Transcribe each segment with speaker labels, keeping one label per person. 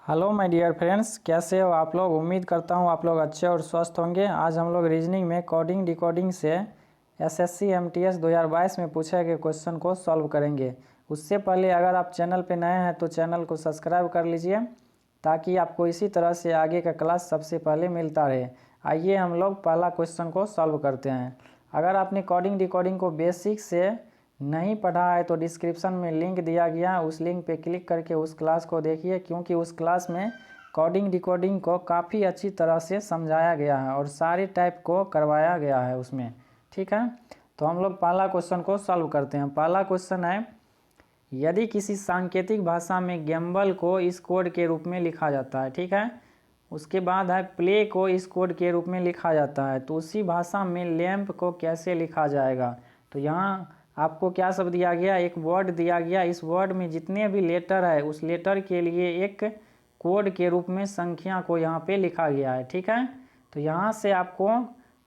Speaker 1: Hello my dear friends, कैसे हो आप लोग। उम्मीद करता हूँ आप लोग अच्छे और स्वस्थ होंगे। आज हम लोग रीजनिंग में कोडिंग डिकोडिंग से एसएससी एमटीएस 2022 में पूछे गए क्वेश्चन को सॉल्व करेंगे। उससे पहले अगर आप चैनल पे नए हैं तो चैनल को सब्सक्राइब कर लीजिए ताकि आपको इसी तरह से आगे का क्लास सबसे पहले मिलता रहे। आइए हम लोग पहला क्वेश्चन को सॉल्व करते हैं। अगर आपने कोडिंग डिकोडिंग को बेसिक से नहीं पढ़ा है तो डिस्क्रिप्शन में लिंक दिया गया है, उस लिंक पे क्लिक करके उस क्लास को देखिए, क्योंकि उस क्लास में कोडिंग डिकोडिंग को काफ़ी अच्छी तरह से समझाया गया है और सारे टाइप को करवाया गया है उसमें। ठीक है, तो हम लोग पहला क्वेश्चन को सॉल्व करते हैं। पहला क्वेश्चन है, यदि किसी सांकेतिक भाषा में गैम्बल को इस कोड के रूप में लिखा जाता है। ठीक है, उसके बाद है प्ले को इस कोड के रूप में लिखा जाता है, तो उसी भाषा में लैंप को कैसे लिखा जाएगा। तो यहाँ आपको क्या सब दिया गया, एक वर्ड दिया गया। इस वर्ड में जितने भी लेटर है उस लेटर के लिए एक कोड के रूप में संख्या को यहाँ पे लिखा गया है। ठीक है, तो यहाँ से आपको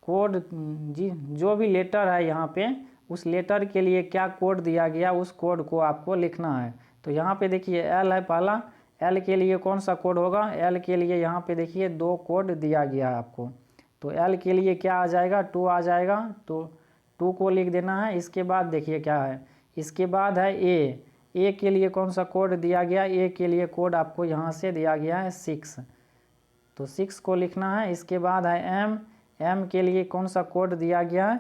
Speaker 1: कोड जो भी लेटर है यहाँ पे उस लेटर के लिए क्या कोड दिया गया उस कोड को आपको लिखना है। तो यहाँ पे देखिए एल है पहला, एल के लिए कौन सा कोड होगा। एल के लिए यहाँ पे देखिए दो कोड दिया गया है आपको। तो एल के लिए क्या आ जाएगा, 2 आ जाएगा, तो 2 को लिख देना है। इसके बाद देखिए क्या है, इसके बाद है ए के लिए कौन सा कोड दिया गया। ए के लिए कोड आपको यहाँ से दिया गया है 6, तो 6 को लिखना है। इसके बाद है एम के लिए कौन सा कोड दिया गया है।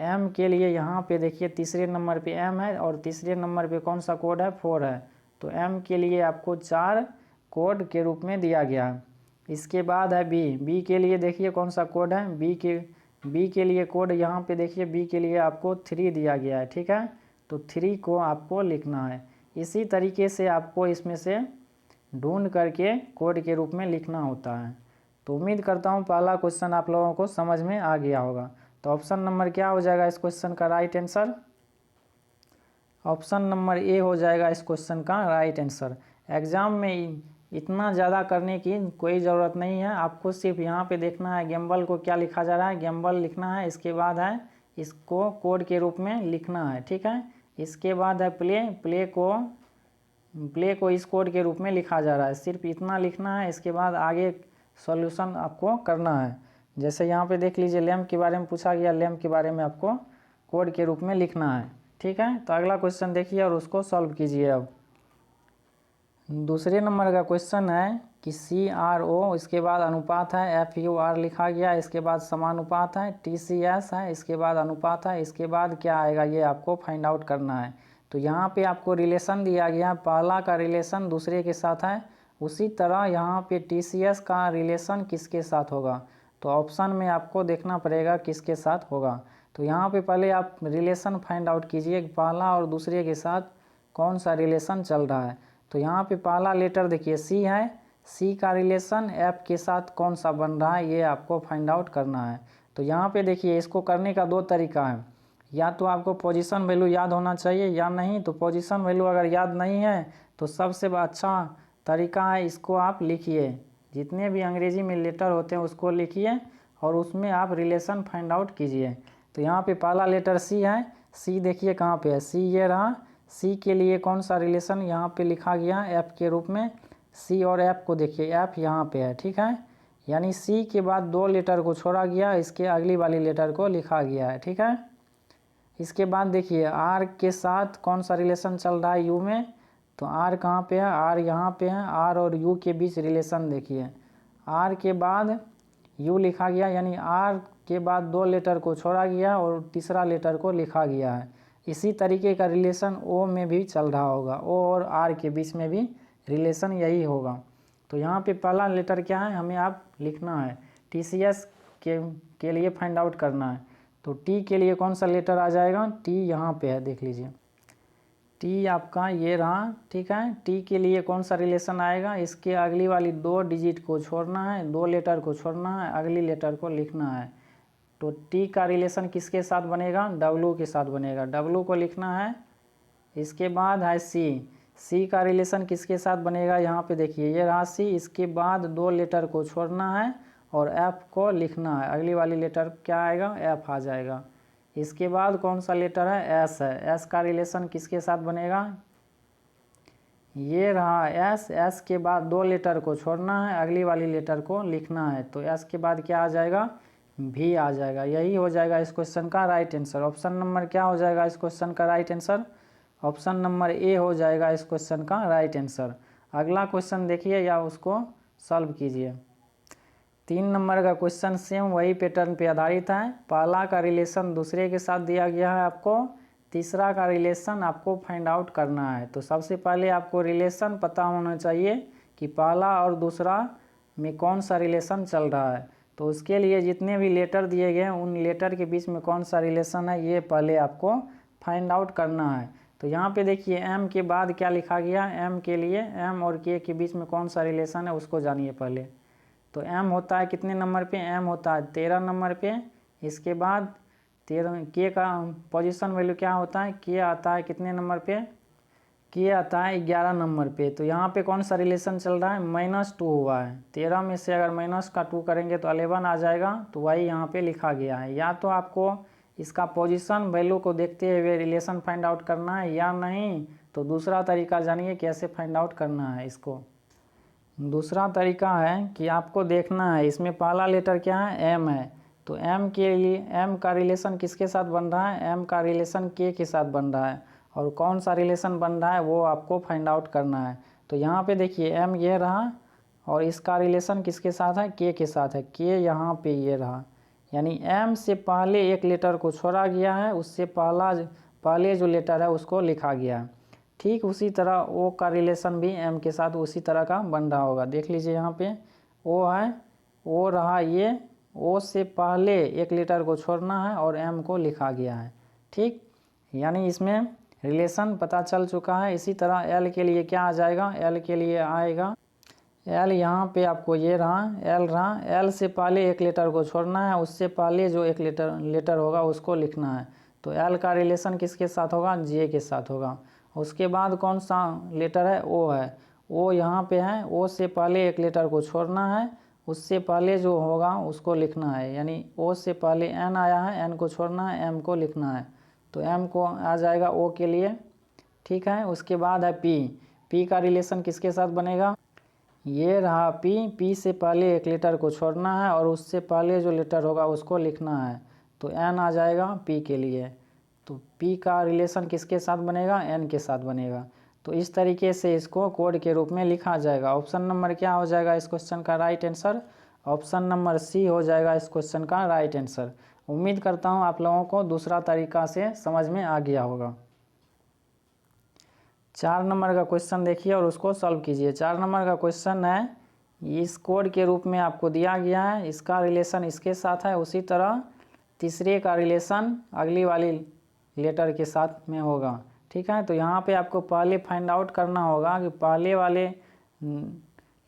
Speaker 1: एम के लिए यहाँ पे देखिए तीसरे नंबर पे एम है और तीसरे नंबर पे कौन सा कोड है, 4 है। तो एम के लिए आपको 4 कोड के रूप में दिया गया है। इसके बाद है बी के लिए देखिए कौन सा कोड है। बी के लिए कोड यहाँ पे देखिए, बी के लिए आपको 3 दिया गया है। ठीक है, तो 3 को आपको लिखना है। इसी तरीके से आपको इसमें से ढूंढ करके कोड के रूप में लिखना होता है। तो उम्मीद करता हूँ पहला क्वेश्चन आप लोगों को समझ में आ गया होगा। तो ऑप्शन नंबर क्या हो जाएगा इस क्वेश्चन का right answer. Option number A हो जाएगा इस क्वेश्चन का राइट आंसर। एग्जाम में इतना ज़्यादा करने की कोई ज़रूरत नहीं है, आपको सिर्फ यहाँ पे देखना है गैम्बल को क्या लिखा जा रहा है, गैम्बल लिखना है। इसके बाद है इसको कोड के रूप में लिखना है। ठीक है, इसके बाद है प्ले को इस कोड के रूप में लिखा जा रहा है, सिर्फ इतना लिखना है। इसके बाद आगे सॉल्यूशन आपको करना है। जैसे यहाँ पे देख लीजिए लैंप के बारे में पूछा गया, लैंप के बारे में आपको कोड के रूप में लिखना है। ठीक है, तो अगला क्वेश्चन देखिए और उसको सॉल्व कीजिए। अब दूसरे नंबर का क्वेश्चन है कि CRO, इसके बाद अनुपात है, FUR लिखा गया, इसके बाद समानुपात है, TCS है, इसके बाद अनुपात है, इसके बाद क्या आएगा ये आपको फाइंड आउट करना है। तो यहाँ पे आपको रिलेशन दिया गया, पहला का रिलेशन दूसरे के साथ है, उसी तरह यहाँ पे TCS का रिलेशन किसके साथ होगा। तो ऑप्शन में आपको देखना पड़ेगा किसके साथ होगा। तो यहाँ पे पहले आप रिलेशन फाइंड आउट कीजिए, पहला और दूसरे के साथ कौन सा रिलेशन चल रहा है। तो यहाँ पे पहला लेटर देखिए सी है, सी का रिलेशन एफ के साथ कौन सा बन रहा है ये आपको फाइंड आउट करना है। तो यहाँ पे देखिए इसको करने का 2 तरीका है, या तो आपको पोजीशन वैल्यू याद होना चाहिए या नहीं। तो पोजीशन वैल्यू अगर याद नहीं है तो सबसे अच्छा तरीका है इसको आप लिखिए, जितने भी अंग्रेजी में लेटर होते हैं उसको लिखिए और उसमें आप रिलेशन फाइंड आउट कीजिए। तो यहाँ पे पहला लेटर सी है, सी देखिए कहाँ पे है, सी ये रहा। सी के लिए कौन सा रिलेशन यहाँ पे लिखा गया एफ के रूप में। सी और एफ को देखिए, एफ यहाँ पे है। ठीक है, यानी सी के बाद 2 लेटर को छोड़ा गया, इसके अगली वाली लेटर को लिखा गया है। ठीक है, इसके बाद देखिए आर के साथ कौन सा रिलेशन चल रहा है यू में। तो आर कहाँ पे है, आर यहाँ पे है। आर और यू के बीच रिलेशन देखिए, आर के बाद यू लिखा गया, यानी आर के बाद 2 लेटर को छोड़ा गया और तीसरा लेटर को लिखा गया है। इसी तरीके का रिलेशन ओ में भी चल रहा होगा, ओ और आर के बीच में भी रिलेशन यही होगा। तो यहाँ पे पहला लेटर क्या है हमें आप लिखना है, TCS के लिए फाइंड आउट करना है। तो टी के लिए कौन सा लेटर आ जाएगा, टी यहाँ पे है, देख लीजिए टी आपका ये रहा। ठीक है, टी के लिए कौन सा रिलेशन आएगा, इसके अगली वाली 2 डिजिट को छोड़ना है, 2 लेटर को छोड़ना है, अगली लेटर को लिखना है। तो टी का रिलेशन किसके साथ बनेगा, डब्लू के साथ बनेगा, डब्लू को लिखना है। इसके बाद है सी का रिलेशन किसके साथ बनेगा, यहाँ पे देखिए ये रहा सी। इसके बाद 2 लेटर को छोड़ना है और एफ को लिखना है, अगली वाली लेटर क्या आएगा, एफ आ जाएगा। इसके बाद कौन सा लेटर है, एस है, एस का रिलेशन किसके साथ बनेगा, ये रहा एस, एस के बाद 2 लेटर को छोड़ना है, अगली वाली लेटर को लिखना है। तो एस के बाद क्या आ जाएगा, भी आ जाएगा। यही हो जाएगा इस क्वेश्चन का राइट आंसर। ऑप्शन नंबर क्या हो जाएगा इस क्वेश्चन का right answer, option number A हो जाएगा इस क्वेश्चन का राइट आंसर। अगला क्वेश्चन देखिए या उसको सॉल्व कीजिए। 3 नंबर का क्वेश्चन सेम वही पैटर्न पे आधारित है। पहला का रिलेशन दूसरे के साथ दिया गया है आपको, तीसरा का रिलेशन आपको फाइंड आउट करना है। तो सबसे पहले आपको रिलेशन पता होना चाहिए कि पहला और दूसरा में कौन सा रिलेशन चल रहा है। तो उसके लिए जितने भी लेटर दिए गए हैं उन लेटर के बीच में कौन सा रिलेशन है ये पहले आपको फाइंड आउट करना है। तो यहाँ पे देखिए एम के बाद क्या लिखा गया, एम के लिए एम और के बीच में कौन सा रिलेशन है उसको जानिए पहले। तो एम होता है कितने नंबर पे, एम होता है 13 नंबर पे। इसके बाद 13 के का पोजीशन वैल्यू क्या होता है, के आता है कितने नंबर पे, के आता है 11 नंबर पे। तो यहाँ पे कौन सा रिलेशन चल रहा है, -2 हुआ है। 13 में से अगर -2 करेंगे तो 11 आ जाएगा। तो वही यहाँ पे लिखा गया है। या तो आपको इसका पोजीशन वैल्यू को देखते हुए रिलेशन फाइंड आउट करना है, या नहीं तो दूसरा तरीका जानिए कैसे फाइंड आउट करना है इसको। दूसरा तरीका है कि आपको देखना है इसमें पहला लेटर क्या है, एम है। तो एम के लिए एम का रिलेशन किसके साथ बन रहा है, एम का रिलेशन के साथ बन रहा है। और कौन सा रिलेशन बन रहा है वो आपको फाइंड आउट करना है। तो यहाँ पे देखिए एम ये रहा और इसका रिलेशन किसके साथ है, के साथ है। के यहाँ पे ये रहा, यानी एम से पहले एक लेटर को छोड़ा गया है, उससे पहले जो लेटर है उसको लिखा गया है। ठीक उसी तरह ओ का रिलेशन भी एम के साथ उसी तरह का बन रहा होगा। देख लीजिए यहाँ पे ओ है, ओ रहा ये, ओ से पहले एक लेटर को छोड़ना है और एम को लिखा गया है। ठीक, यानी इसमें रिलेशन पता चल चुका है। इसी तरह एल के लिए क्या आ जाएगा, एल के लिए आएगा एल यहाँ पे आपको ये रहा, एल रहा, एल से पहले एक लेटर को छोड़ना है, उससे पहले जो एक लेटर होगा उसको लिखना है। तो एल का रिलेशन किसके साथ होगा, जे के साथ होगा। उसके बाद कौन सा लेटर है, ओ है। ओ यहाँ पे है, ओ से पहले एक लेटर को छोड़ना है, उससे पहले जो होगा उसको लिखना है। यानी ओ से पहले एन आया है, एन को छोड़ना है, एम को लिखना है। तो एम को आ जाएगा ओ के लिए। ठीक है, उसके बाद है पी। पी का रिलेशन किसके साथ बनेगा, ये रहा पी। पी से पहले एक लेटर को छोड़ना है और उससे पहले जो लेटर होगा उसको लिखना है। तो एन आ जाएगा पी के लिए। तो पी का रिलेशन किसके साथ बनेगा, एन के साथ बनेगा। तो इस तरीके से इसको कोड के रूप में लिखा जाएगा। ऑप्शन नंबर क्या हो जाएगा इस क्वेश्चन का right answer, option number C हो जाएगा इस क्वेश्चन का राइट आंसर। उम्मीद करता हूँ आप लोगों को दूसरा तरीका से समझ में आ गया होगा। 4 नंबर का क्वेश्चन देखिए और उसको सॉल्व कीजिए। 4 नंबर का क्वेश्चन है, इस कोड के रूप में आपको दिया गया है, इसका रिलेशन इसके साथ है, उसी तरह तीसरे का रिलेशन अगली वाली लेटर के साथ में होगा। ठीक है, तो यहाँ पे आपको पहले फाइंड आउट करना होगा कि पहले वाले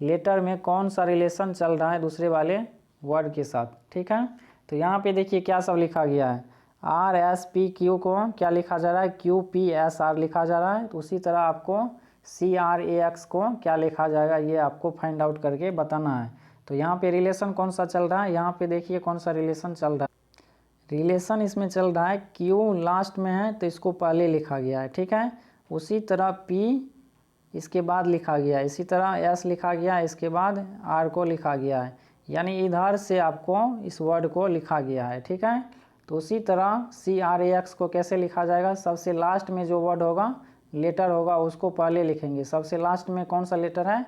Speaker 1: लेटर में कौन सा रिलेशन चल रहा है दूसरे वाले वर्ड के साथ। ठीक है, तो यहाँ पे देखिए क्या सब लिखा गया है, आर एस पी क्यू को क्या लिखा जा रहा है, क्यू पी एस आर लिखा जा रहा है। तो उसी तरह आपको सी आर ए एक्स को क्या लिखा जाएगा ये आपको फाइंड आउट करके बताना है। तो यहाँ पे रिलेशन कौन सा चल रहा है, यहाँ पे देखिए कौन सा रिलेशन चल रहा है। रिलेशन इसमें चल रहा है क्यू लास्ट में है तो इसको पहले लिखा गया है। ठीक है, उसी तरह पी इसके बाद लिखा गया है, इसी तरह एस लिखा गया है, इसके बाद आर को लिखा गया है। यानी इधर से आपको इस वर्ड को लिखा गया है। ठीक है, तो उसी तरह सी आर ए एक्स को कैसे लिखा जाएगा, सबसे लास्ट में जो वर्ड होगा लेटर होगा उसको पहले लिखेंगे। सबसे लास्ट में कौन सा लेटर है,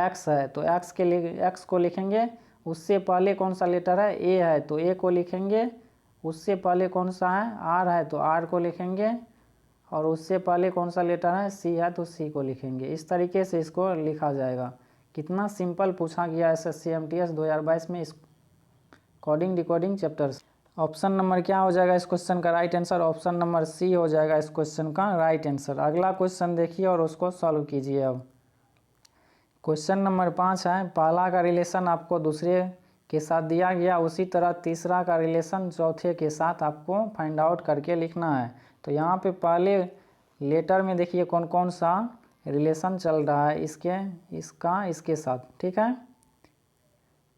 Speaker 1: एक्स है, तो एक्स को लिखेंगे। उससे पहले कौन सा लेटर है, ए है, तो ए को लिखेंगे। उससे पहले कौन सा है, आर है, तो आर को लिखेंगे। और उससे पहले कौन सा लेटर है, सी है, तो सी को लिखेंगे। इस तरीके से इसको लिखा जाएगा। कितना सिंपल पूछा गया SSC MTS 2022 में इस कोडिंग डिकोडिंग चैप्टर से। ऑप्शन नंबर क्या हो जाएगा इस क्वेश्चन का right answer, option number C हो जाएगा इस क्वेश्चन का राइट आंसर। अगला क्वेश्चन देखिए और उसको सॉल्व कीजिए। अब क्वेश्चन नंबर 5 है, पहला का रिलेशन आपको दूसरे के साथ दिया गया, उसी तरह तीसरा का रिलेशन चौथे के साथ आपको फाइंड आउट करके लिखना है। तो यहाँ पे पहले लेटर में देखिए कौन कौन सा रिलेशन चल रहा है इसके साथ। ठीक है,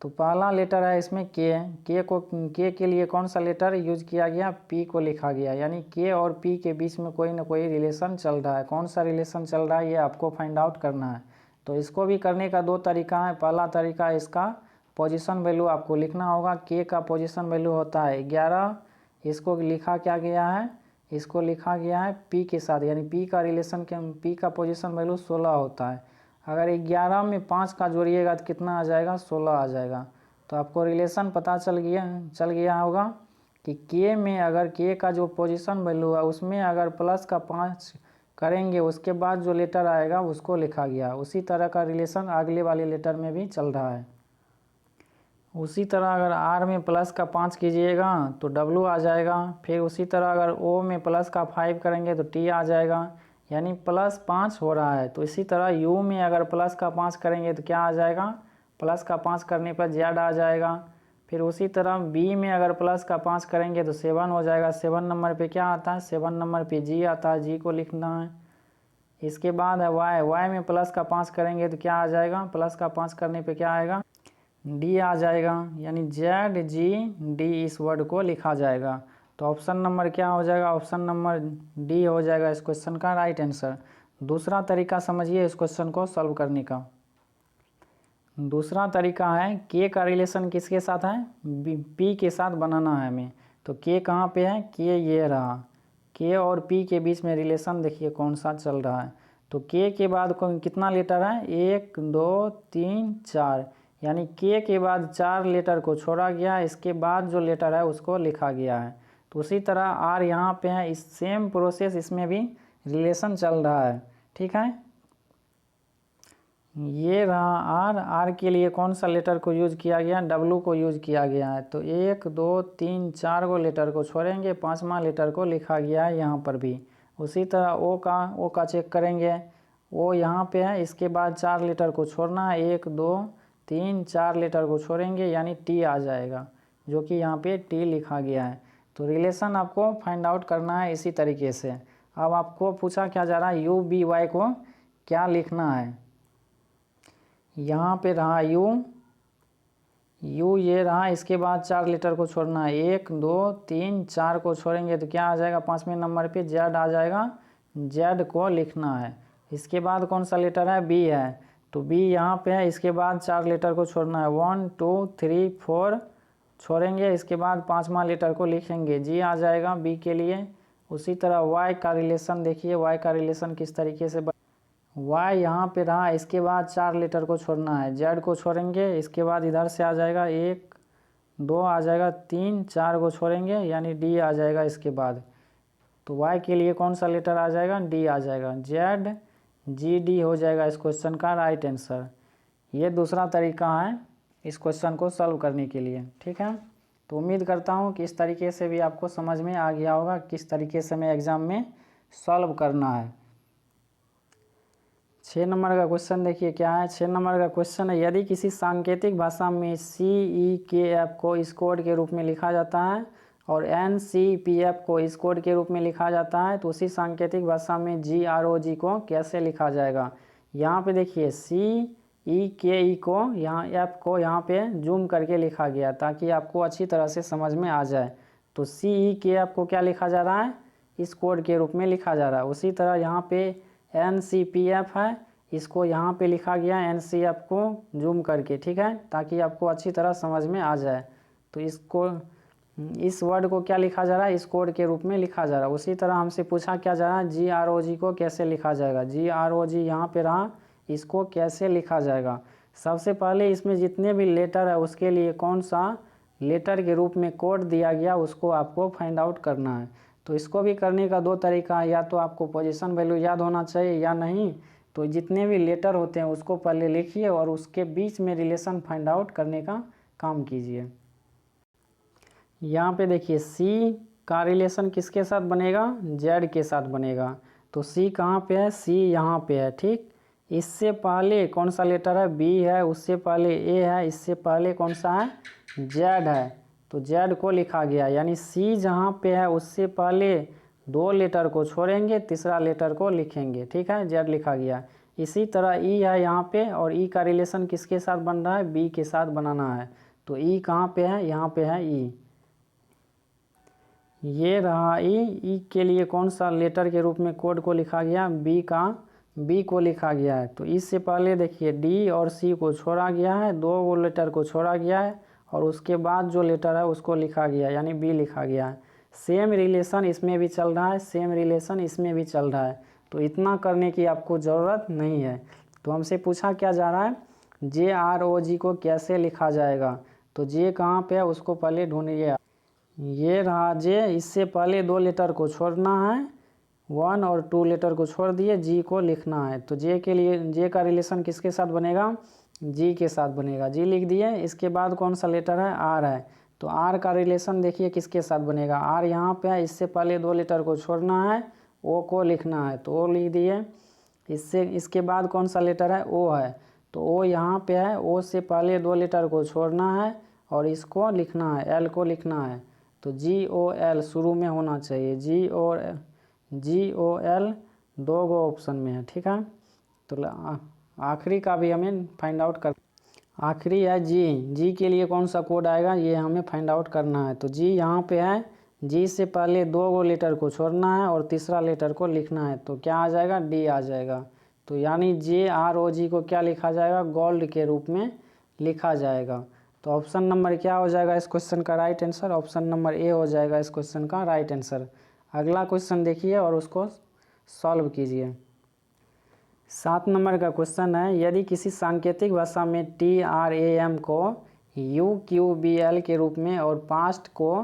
Speaker 1: तो पहला लेटर है इसमें के के लिए कौन सा लेटर यूज किया गया, पी को लिखा गया, यानी के और पी के बीच में कोई ना कोई रिलेशन चल रहा है। कौन सा रिलेशन चल रहा है ये आपको फाइंड आउट करना है। तो इसको भी करने का दो तरीका है। पहला तरीका इसका पोजीशन वैल्यू आपको लिखना होगा। के का पोजीशन वैल्यू होता है 11, इसको लिखा क्या गया है, इसको लिखा गया है पी के साथ, यानी पी का रिलेशन पी का पोजीशन वैल्यू 16 होता है। अगर 11 में 5 का जोड़िएगा तो कितना आ जाएगा, 16 आ जाएगा। तो आपको रिलेशन पता चल गया होगा कि के में अगर के का जो पोजीशन वैल्यू है उसमें अगर प्लस का 5 करेंगे उसके बाद जो लेटर आएगा उसको लिखा गया। उसी तरह का रिलेशन अगले वाले लेटर में भी चल रहा है। उसी तरह अगर आर में प्लस का 5 कीजिएगा तो डब्लू आ जाएगा। फिर उसी तरह अगर ओ में प्लस का 5 करेंगे तो टी आ जाएगा, यानी +5 हो रहा है। तो इसी तरह यू में अगर प्लस का 5 करेंगे तो क्या आ जाएगा, प्लस का 5 करने पर जेड आ जाएगा। फिर उसी तरह बी में अगर प्लस का 5 करेंगे तो 7 हो जाएगा। 7 नंबर पे क्या आता है, 7 नंबर पे जी आता है, जी को लिखना है। इसके बाद है वाई में प्लस का 5 करेंगे तो क्या आ जाएगा, प्लस का 5 करने पे क्या आएगा, डी आ जाएगा, यानी जेड जी डी इस वर्ड को लिखा जाएगा। तो ऑप्शन नंबर क्या हो जाएगा, ऑप्शन नंबर डी हो जाएगा इस क्वेश्चन का राइट आंसर। दूसरा तरीका समझिए इस क्वेश्चन को सॉल्व करने का। दूसरा तरीका है के का रिलेशन किसके साथ है, पी के साथ बनाना है हमें। तो के कहाँ पे है, के ये रहा, के और पी के बीच में रिलेशन देखिए कौन सा चल रहा है। तो के बाद कितना लेटर है, 1 2 3 4, यानी के बाद 4 लेटर को छोड़ा गया, इसके बाद जो लेटर है उसको लिखा गया है। तो उसी तरह आर यहाँ पे है, इस सेम प्रोसेस इसमें भी रिलेशन चल रहा है। ठीक है, ये रहा आर के लिए कौन सा लेटर को यूज किया गया, डब्लू को यूज किया गया है। तो 1 2 3 4 को लेटर को छोड़ेंगे, 5वां लेटर को लिखा गया है यहाँ पर भी। उसी तरह ओ का चेक करेंगे, ओ यहाँ पे है, इसके बाद 4 लेटर को छोड़ना है, 1 2 3 4 लेटर को छोड़ेंगे, यानी टी आ जाएगा, जो कि यहाँ पे टी लिखा गया है। तो रिलेशन आपको फाइंड आउट करना है इसी तरीके से। अब आपको पूछा क्या जा रहा है, यू बी वाई को क्या लिखना है। यहाँ पे रहा यू ये रहा, इसके बाद 4 लेटर को छोड़ना है, 1 2 3 4 को छोड़ेंगे तो क्या आ जाएगा, 5वें नंबर पे जेड आ जाएगा, जेड को लिखना है। इसके बाद कौन सा लेटर है, बी है, तो बी यहाँ पे है, इसके बाद 4 लेटर को छोड़ना है, 1 2 3 4 छोड़ेंगे, इसके बाद 5वां लेटर को लिखेंगे, जी आ जाएगा बी के लिए। उसी तरह वाई का रिलेशन देखिए, वाई का रिलेशन किस तरीके से, वाई यहाँ पे रहा, इसके बाद 4 लेटर को छोड़ना है, जेड को छोड़ेंगे, इसके बाद इधर से आ जाएगा 1 2 आ जाएगा, 3 4 को छोड़ेंगे, यानी डी आ जाएगा इसके बाद। तो वाई के लिए कौन सा लेटर आ जाएगा, डी आ जाएगा, जेड जी डी हो जाएगा इस क्वेश्चन का राइट आंसर। ये दूसरा तरीका है इस क्वेश्चन को सॉल्व करने के लिए। ठीक है, तो उम्मीद करता हूँ कि इस तरीके से भी आपको समझ में आ गया होगा किस तरीके से हमें एग्ज़ाम में सॉल्व करना है। 6 नंबर का क्वेश्चन देखिए क्या है। 6 नंबर का क्वेश्चन है, यदि किसी सांकेतिक भाषा में CEKF को इस कोड के रूप में लिखा जाता है और NCPF को इस कोड के रूप में लिखा जाता है, तो उसी सांकेतिक भाषा में GROG को कैसे लिखा जाएगा। यहाँ पे देखिए CEKE को यहाँ F को यहाँ पे जूम करके लिखा गया ताकि आपको अच्छी तरह से समझ में आ जाए। तो CEKF को क्या लिखा जा रहा है, इस कोड के रूप में लिखा जा रहा है। उसी तरह यहाँ पे NCPF है, इसको यहाँ पे लिखा गया NCF को जूम करके, ठीक है, ताकि आपको अच्छी तरह समझ में आ जाए। तो इसको इस वर्ड को क्या लिखा जा रहा है, इस कोड के रूप में लिखा जा रहा है। उसी तरह हमसे पूछा क्या जा रहा है, GROG को कैसे लिखा जाएगा। GROG यहाँ पे रहा, इसको कैसे लिखा जाएगा। सबसे पहले इसमें जितने भी लेटर है उसके लिए कौन सा लेटर के रूप में कोड दिया गया उसको आपको फाइंड आउट करना है। तो इसको भी करने का दो तरीका है, या तो आपको पोजीशन वैल्यू याद होना चाहिए या नहीं तो जितने भी लेटर होते हैं उसको पहले लिखिए और उसके बीच में रिलेशन फाइंड आउट करने का काम कीजिए। यहाँ पे देखिए सी का रिलेशन किसके साथ बनेगा, जेड के साथ बनेगा। तो सी कहाँ पे है, सी यहाँ पे है, ठीक। इससे पहले कौन सा लेटर है, बी है, उससे पहले ए है, इससे पहले कौन सा है, जेड है। तो जेड को लिखा गया, यानी सी जहाँ पे है उससे पहले 2 लेटर को छोड़ेंगे, तीसरा लेटर को लिखेंगे, ठीक है, जेड लिखा गया। इसी तरह ई है यहाँ पे, और ई का रिलेशन किसके साथ बन रहा है, बी के साथ बनाना है। तो ई कहाँ पे है, यहाँ पे है ई, ये रहा ई के लिए कौन सा लेटर के रूप में कोड को लिखा गया, बी को लिखा गया है। तो इससे पहले देखिए डी और सी को छोड़ा गया है, 2 लेटर को छोड़ा गया है, और उसके बाद जो लेटर है उसको लिखा गया है, यानी बी लिखा गया है। सेम रिलेशन इसमें भी चल रहा है, सेम रिलेशन इसमें भी चल रहा है, तो इतना करने की आपको ज़रूरत नहीं है। तो हमसे पूछा क्या जा रहा है, JROG को कैसे लिखा जाएगा। तो जे कहाँ पे है उसको पहले ढूंढिए। ये रहा जे, इससे पहले 2 लेटर को छोड़ना है, 1 और 2 लेटर को छोड़ दिए, जी को लिखना है। तो जे के लिए, जे का रिलेशन किसके साथ बनेगा, जी के साथ बनेगा, जी लिख दिए। इसके बाद कौन सा लेटर है, आर है। तो आर का रिलेशन देखिए किसके साथ बनेगा, आर यहाँ पे है, इससे पहले 2 लेटर को छोड़ना है, ओ को लिखना है, तो ओ लिख दिए। इसके बाद कौन सा लेटर है, ओ है, तो ओ यहाँ पे है, ओ से पहले 2 लेटर को छोड़ना है और इसको लिखना है, एल को लिखना है। तो GOL शुरू में होना चाहिए, GOL 2 गो ऑप्शन में है, ठीक है। तो आखिरी का भी हमें फाइंड आउट कर, आखिरी है जी के लिए कौन सा कोड आएगा ये हमें फाइंड आउट करना है। तो जी यहाँ पे है, जी से पहले 2 गो लेटर को छोड़ना है और तीसरा लेटर को लिखना है, तो क्या आ जाएगा, डी आ जाएगा। तो यानी JROG को क्या लिखा जाएगा, गोल्ड के रूप में लिखा जाएगा। तो ऑप्शन नंबर क्या हो जाएगा इस क्वेश्चन का right answer, option number A हो जाएगा इस क्वेश्चन का राइट आंसर। अगला क्वेश्चन देखिए और उसको सॉल्व कीजिए। 7 नंबर का क्वेश्चन है, यदि किसी सांकेतिक भाषा में TRAM को UQBL के रूप में और पास्ट को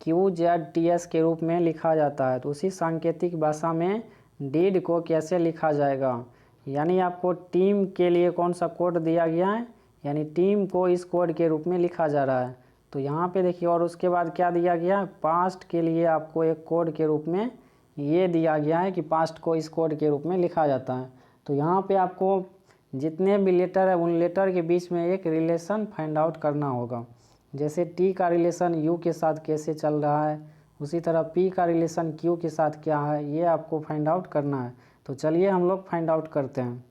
Speaker 1: QZTS के रूप में लिखा जाता है, तो उसी सांकेतिक भाषा में डिड को कैसे लिखा जाएगा। यानी आपको टीम के लिए कौन सा कोड दिया गया है, यानी टीम को इस कोड के रूप में लिखा जा रहा है। तो यहाँ पे देखिए, और उसके बाद क्या दिया गया है, पास्ट के लिए आपको एक कोड के रूप में ये दिया गया है कि पास्ट को इस कोड के रूप में लिखा जाता है। तो यहाँ पे आपको जितने भी लेटर है उन लेटर के बीच में एक रिलेशन फाइंड आउट करना होगा। जैसे टी का रिलेशन यू के साथ कैसे चल रहा है, उसी तरह पी का रिलेशन क्यू के साथ क्या है, ये आपको फाइंड आउट करना है। तो चलिए हम लोग फाइंड आउट करते हैं।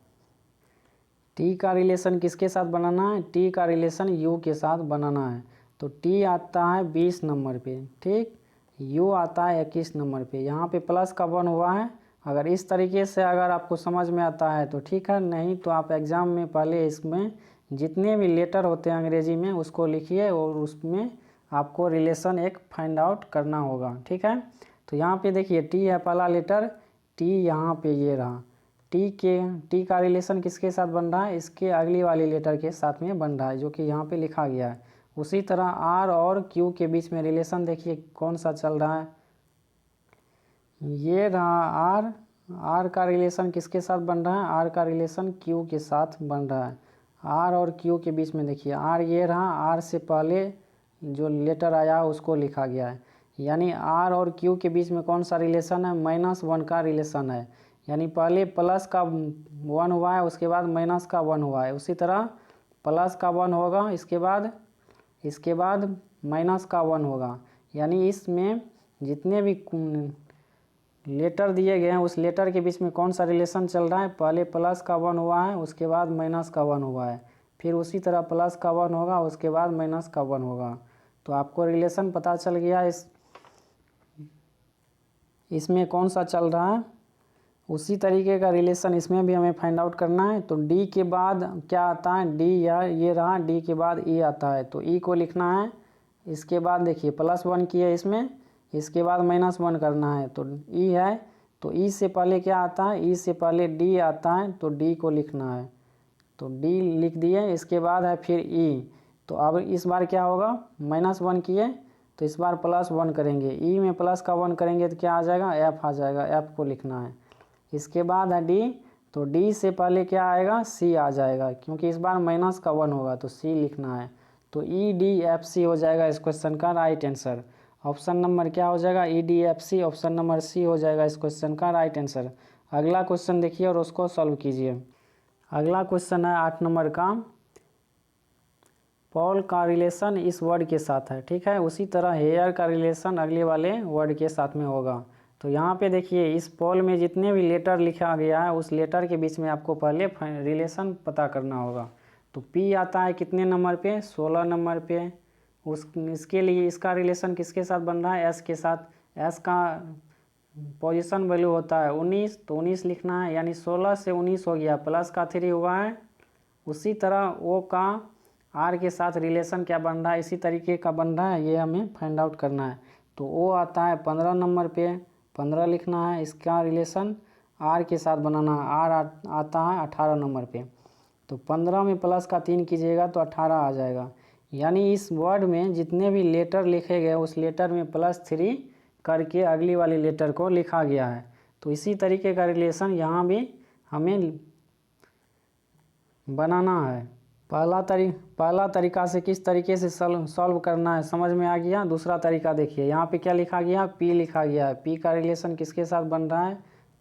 Speaker 1: टी का रिलेशन किसके साथ बनाना है, टी का रिलेशन यू के साथ बनाना है। तो टी आता है 20 नंबर पे, ठीक, यू आता है 21 नंबर पे। यहाँ पे प्लस का 1 हुआ है। अगर इस तरीके से अगर आपको समझ में आता है तो ठीक है, नहीं तो आप एग्ज़ाम में पहले इसमें जितने भी लेटर होते हैं अंग्रेजी में उसको लिखिए और उसमें आपको रिलेशन एक फाइंड आउट करना होगा, ठीक है। तो यहाँ पे देखिए टी है पहला लेटर, टी यहाँ पे ये रहा, टी का रिलेशन किसके साथ बन रहा है, इसके अगली वाली लेटर के साथ में बन रहा है, जो कि यहाँ पे लिखा गया है। उसी तरह आर और क्यू के बीच में रिलेशन देखिए कौन सा चल रहा है, ये रहा आर का रिलेशन किसके साथ बन रहा है, आर का रिलेशन क्यू के साथ बन रहा है। आर और क्यू के बीच में देखिए आर ये रहा, आर से पहले जो लेटर आया उसको लिखा गया है। यानी आर और क्यू के बीच में कौन सा रिलेशन है, -1 का रिलेशन है। यानी पहले प्लस का 1 हुआ है, उसके बाद माइनस का 1 हुआ है। उसी तरह प्लस का 1 होगा, इसके बाद माइनस का 1 होगा। यानी इसमें जितने भी लेटर दिए गए हैं उस लेटर के बीच में कौन सा रिलेशन चल रहा है, पहले प्लस का 1 हुआ है, उसके बाद माइनस का 1 हुआ है, फिर उसी तरह प्लस का 1 होगा, उसके बाद माइनस का 1 होगा। तो आपको रिलेशन पता चल गया इसमें कौन सा चल रहा है। उसी तरीके का रिलेशन इसमें भी हमें फाइंड आउट करना है। तो डी के बाद क्या आता है, डी या ये रहा, डी के बाद ई आता है, तो ई को लिखना है। इसके बाद देखिए +1 की है इसमें, इसके बाद -1 करना है, तो ई है। तो ई से पहले क्या आता है, ई से पहले डी आता है, तो डी को लिखना है, तो डी लिख दिए। इसके बाद है फिर ई, तो अब इस बार क्या होगा, -1 किए तो इस बार +1 करेंगे, ई में प्लस का 1 करेंगे तो क्या आ जाएगा, एफ आ जाएगा, एफ को लिखना है। इसके बाद है डी, तो डी से पहले क्या आएगा, सी आ जाएगा, क्योंकि इस बार माइनस का 1 होगा तो सी लिखना है। तो EDFC हो जाएगा इस क्वेश्चन का राइट आंसर। ऑप्शन नंबर क्या हो जाएगा, EDFC, ऑप्शन नंबर सी हो जाएगा इस क्वेश्चन का राइट आंसर। अगला क्वेश्चन देखिए और उसको सॉल्व कीजिए। अगला क्वेश्चन है 8 नंबर का, पॉल का रिलेशन इस वर्ड के साथ है, ठीक है। उसी तरह हेयर का रिलेशन अगले वाले वर्ड के साथ में होगा। तो यहाँ पे देखिए इस पोल में जितने भी लेटर लिखा गया है उस लेटर के बीच में आपको पहले रिलेशन पता करना होगा। तो P आता है कितने नंबर पे, 16 नंबर पे। इसके लिए इसका रिलेशन किसके साथ बन रहा है, S के साथ। S का पोजीशन वैल्यू होता है 19, तो 19 लिखना है, यानी 16 से 19 हो गया, प्लस का 3 हुआ है। उसी तरह O का R के साथ रिलेशन क्या बन रहा है, इसी तरीके का बन रहा है, ये हमें फाइंड आउट करना है। तो O आता है 15 नंबर पे, 15 लिखना है, इसका रिलेशन R के साथ बनाना है। R आता है 18 नंबर पे, तो 15 में प्लस का 3 कीजिएगा तो 18 आ जाएगा। यानी इस वर्ड में जितने भी लेटर लिखे गए उस लेटर में +3 करके अगली वाली लेटर को लिखा गया है। तो इसी तरीके का रिलेशन यहाँ भी हमें बनाना है। पहला तरीका से किस तरीके से सॉल्व करना है समझ में आ गया। दूसरा तरीका देखिए, यहाँ पे क्या लिखा गया, P लिखा गया है। P का रिलेशन किसके साथ बन रहा है,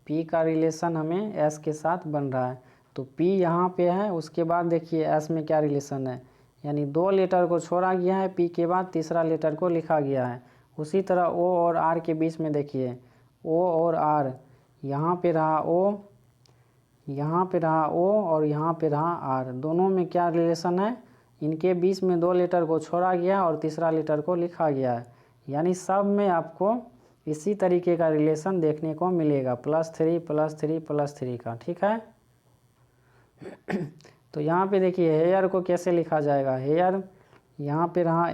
Speaker 1: P का रिलेशन हमें S के साथ बन रहा है। तो P यहाँ पे है, उसके बाद देखिए S में क्या रिलेशन है, यानी 2 लेटर को छोड़ा गया है, P के बाद तीसरा लेटर को लिखा गया है। उसी तरह O और R के बीच में देखिए, O और R, यहाँ पे रहा O, यहाँ पे रहा O और यहाँ पे रहा R, दोनों में क्या रिलेशन है, इनके बीच में 2 लेटर को छोड़ा गया और तीसरा लेटर को लिखा गया है। यानी सब में आपको इसी तरीके का रिलेशन देखने को मिलेगा, +3 +3 +3 का, ठीक है। तो यहाँ पे देखिए हेयर को कैसे लिखा जाएगा, हेयर यहाँ पे रहा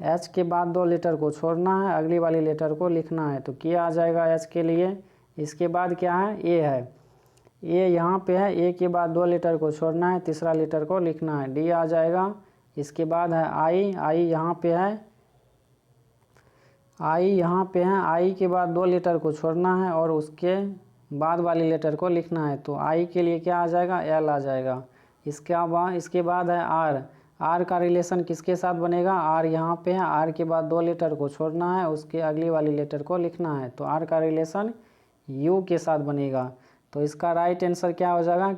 Speaker 1: H के बाद 2 लेटर को छोड़ना है, अगली वाली लेटर को लिखना है। तो क्या आ जाएगा H के लिए, इसके बाद क्या है, A है, A यहाँ पे है, A के बाद 2 लेटर को छोड़ना है, तीसरा लेटर को लिखना है, D आ जाएगा। इसके बाद है I यहाँ पे है, I यहाँ पे है, I के बाद 2 लेटर को छोड़ना है और उसके बाद वाली लेटर को लिखना है। तो I के लिए क्या आ जाएगा, L आ जाएगा। इसके बाद है R का रिलेशन किसके साथ बनेगा, R यहाँ पे है, R के बाद 2 लेटर को छोड़ना है, उसके अगली वाली लेटर को लिखना है। तो R का रिलेशन U के साथ बनेगा। तो इसका राइट आंसर क्या हो जाएगा,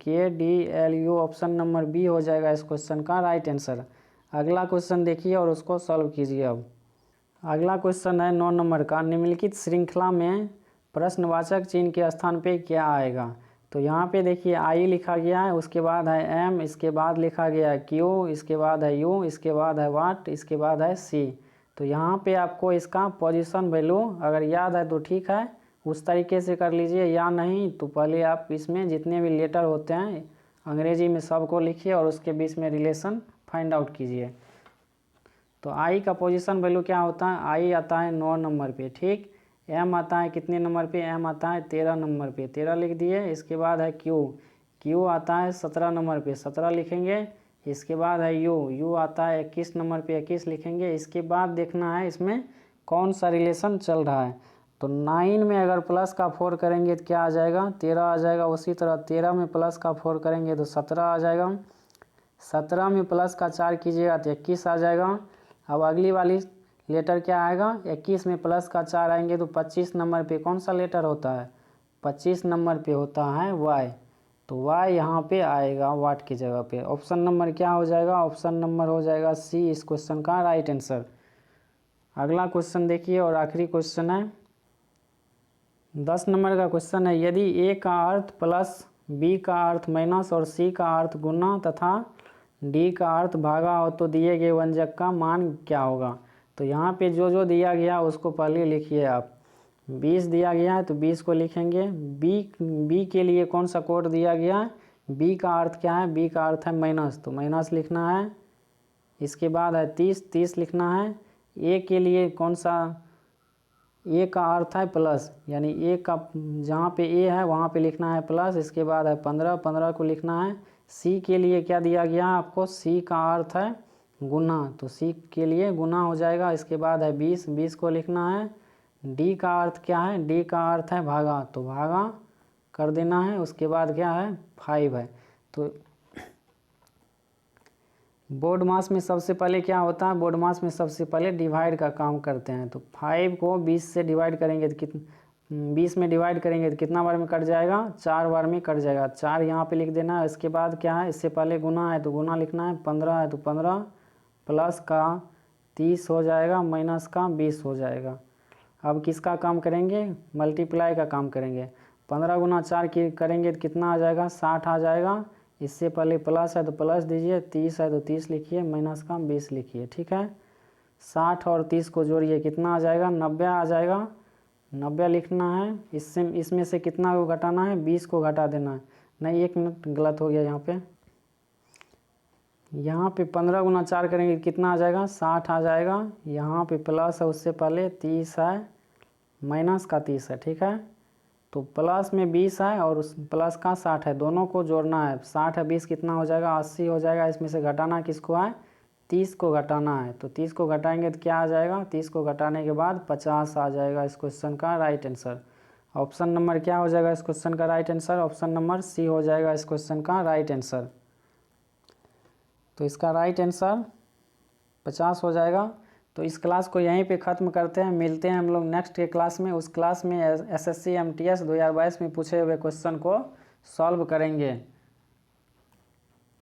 Speaker 1: KDLU ऑप्शन नंबर बी हो जाएगा इस क्वेश्चन का राइट आंसर। अगला क्वेश्चन देखिए और उसको सॉल्व कीजिए। अब अगला क्वेश्चन है 9 नंबर का, निम्नलिखित श्रृंखला में प्रश्नवाचक चिन्ह के स्थान पे क्या आएगा। तो यहाँ पे देखिए I लिखा गया है, उसके बाद है M, इसके बाद लिखा गया है Q, इसके बाद है U, इसके बाद है वाट, इसके बाद है C। तो यहाँ पे आपको इसका पोजीशन वैल्यू अगर याद है तो ठीक है, उस तरीके से कर लीजिए, या नहीं तो पहले आप इसमें जितने भी लेटर होते हैं अंग्रेजी में सबको लिखिए और उसके बीच में रिलेशन फाइंड आउट कीजिए। तो I का पोजीशन वैल्यू क्या होता है, I आता है 9 नंबर पे, ठीक। M आता है कितने नंबर पे, M आता है 13 नंबर पे, 13 लिख दिए। इसके बाद है Q आता है 17 नंबर पे, 17 लिखेंगे। इसके बाद है U आता है 21 नंबर पे, 21 लिखेंगे। इसके बाद देखना है इसमें कौन सा रिलेशन चल रहा है। तो 9 में अगर प्लस का 4 करेंगे तो क्या आ जाएगा, 13 आ जाएगा। उसी तरह 13 में प्लस का 4 करेंगे तो 17 आ जाएगा। 17 में प्लस का 4 कीजिएगा तो 21 आ जाएगा। अब अगली वाली लेटर क्या आएगा, 21 में प्लस का 4 आएंगे तो 25 नंबर पे कौन सा लेटर होता है, 25 नंबर पे होता है Y। तो Y यहाँ पे आएगा वाट की जगह पे। ऑप्शन नंबर क्या हो जाएगा, ऑप्शन नंबर हो जाएगा C इस क्वेश्चन का राइट आंसर। अगला क्वेश्चन देखिए और आखिरी क्वेश्चन है 10 नंबर का क्वेश्चन है, यदि A का अर्थ प्लस, B का अर्थ माइनस और C का अर्थ गुना तथा D का अर्थ भागा हो तो दिए गए व्यंजक का मान क्या होगा। तो यहाँ पे जो दिया गया उसको पहले लिखिए आप। 20 दिया गया है तो 20 को लिखेंगे। B के लिए कौन सा कोड दिया गया है, B का अर्थ क्या है, B का अर्थ है माइनस, तो माइनस लिखना है। इसके बाद है 30 लिखना है। A के लिए कौन सा, A का अर्थ है प्लस, यानी A का जहाँ पे A है वहाँ पे लिखना है प्लस। इसके बाद है 15 को लिखना है। C के लिए क्या दिया गया है आपको, C का अर्थ है गुना, तो C के लिए गुना हो जाएगा। इसके बाद है 20 को लिखना है। D का अर्थ क्या है, D का अर्थ है भागा, तो भागा कर देना है। उसके बाद क्या है 5 है। तो बोर्ड मास में सबसे पहले क्या होता है, बोर्ड मास में सबसे पहले डिवाइड का काम करते हैं। तो 5 को 20 से डिवाइड करेंगे तो 20 में डिवाइड करेंगे तो कितना बार में कट जाएगा, 4 बार में कट जाएगा। 4 यहाँ पे लिख देना है। इसके बाद क्या है, इससे पहले गुना है तो गुना लिखना है। 15 है तो 15 प्लस का 30 हो जाएगा, माइनस का 20 हो जाएगा। अब किसका काम करेंगे, मल्टीप्लाई का काम करेंगे। 15 गुना 4 की करेंगे तो कितना आ जाएगा, 60 आ जाएगा। इससे पहले प्लस है तो प्लस दीजिए, 30 है तो 30 लिखिए, माइनस का 20 लिखिए, ठीक है। 60 और 30 को जोड़िए, कितना आ जाएगा, 90 आ जाएगा। 90 लिखना है। इसमें से कितना को घटाना है, 20 को घटा देना है। नहीं, 1 मिनट, गलत हो गया यहाँ पे 15 गुना 4 करेंगे कितना आ जाएगा, 60 आ जाएगा। यहाँ पे प्लस है, उससे पहले 30 है, माइनस का 30 है, ठीक है। तो प्लस में 20 है और उस प्लस का 60 है, दोनों को जोड़ना है। 60 है 20 कितना हो जाएगा, 80 हो जाएगा। इसमें से घटाना किसको है, 30 को घटाना है। तो 30 को घटाएंगे तो क्या आ जाएगा, 30 को घटाने के बाद 50 आ जाएगा इस क्वेश्चन का राइट आंसर। ऑप्शन नंबर क्या हो जाएगा इस क्वेश्चन का right answer, option number C हो जाएगा इस क्वेश्चन का राइट आंसर। तो इसका राइट आंसर 50 हो जाएगा। तो इस क्लास को यहीं पे ख़त्म करते हैं, मिलते हैं हम लोग नेक्स्ट के क्लास में। उस क्लास में SSC MTS 2022 में पूछे हुए क्वेश्चन को सॉल्व करेंगे।